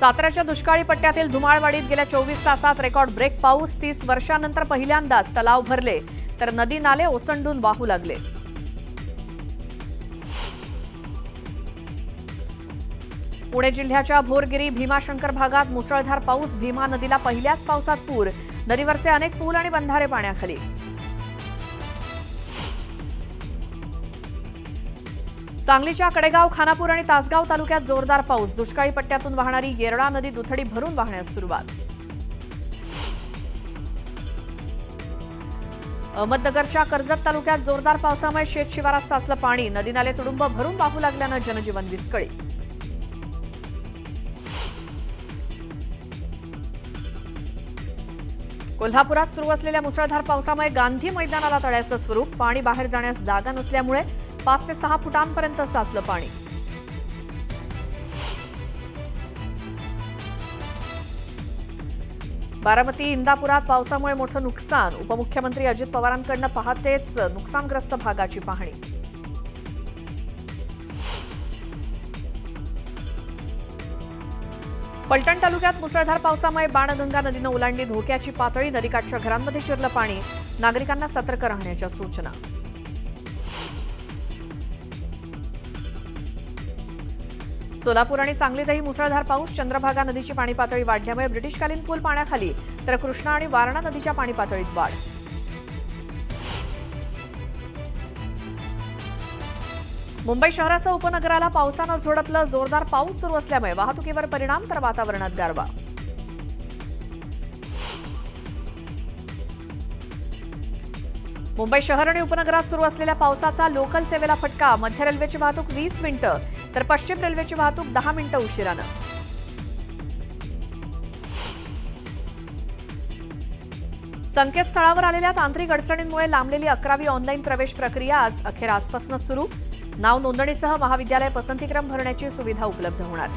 साताऱ्याच्या दुष्काळी पट्ट्यातील धुमाळवाडीत गेल्या 24 तासात रेकॉर्ड ब्रेक पाऊस. 30 वर्षांनंतर पहिल्यांदाच तलाव भरले तर नदी नाले ओसंडून वाहू लागले. पुणे जिल्ह्याच्या भोरगिरी भीमाशंकर भागात मुसळधार पाऊस. भीमा नदीला पहिल्याच पावसात पूर. नदीवरचे अनेक पूल आणि बंधारे पाण्याखाली. सांगलीच्या कडेगाव, खानापूर आणि तासगाव तालुक्यात जोरदार पाऊस. दुष्काळी पट्ट्यातून वाहणारी येरळा नदी दुथडी भरून वाहण्यास सुरुवात. अहमदनगरच्या कर्जत तालुक्यात जोरदार पावसामुळे शेतशिवारात साचलं पाणी. नदी नाले तुडुंब भरून वाहू लागल्यानं जनजीवन विस्कळीत. कोल्हापुरात सुरू असलेल्या मुसळधार पावसामुळे गांधी मैदानाला तळ्याचं स्वरूप. पाणी बाहेर जाण्यास जागा नसल्यामुळे 5 ते 6 फुटांपर्यंत साचलं पाणी. बारामती, इंदापुरात पावसामुळे मोठं नुकसान. उपमुख्यमंत्री अजित पवारांकडून पहातेच नुकसानग्रस्त भागाची पाहणी. पलटण तालुक्यात मुसळधार पावसामुळे बाणगंगा नदीनं ओलांडली धोक्याची पातळी. नदीकाठच्या घरांमध्ये शिरलं पाणी. नागरिकांना सतर्क राहण्याच्या सूचना. सोलापूर आणि सांगलीतही मुसळधार पाऊस. चंद्रभागा नदीची पाणी पातळी वाढल्यामुळे ब्रिटिशकालीन पूल पाण्याखाली तर कृष्णा आणि वारणा नदीच्या पाणी पातळीत वाढ. मुंबई शहरासह उपनगराला पावसानं झोडपलं. जोरदार पाऊस सुरू असल्यामुळे वाहतुकीवर परिणाम तर वातावरणात गारवा. मुंबई शहर आणि उपनगरात सुरू असलेल्या पावसाचा लोकल सेवेला फटका. मध्य रेल्वेची वाहतूक 20 मिनिटं तर पश्चिम रेल्वेची वाहतूक 10 मिनिटं उशिरानं. संकेतस्थळावर आलेल्या तांत्रिक अडचणींमुळे लांबलेली 11वी ऑनलाईन प्रवेश प्रक्रिया आजपासून सुरू. नाव नोंदणीसह महाविद्यालय पसंतीक्रम भरण्याची सुविधा उपलब्ध होणार.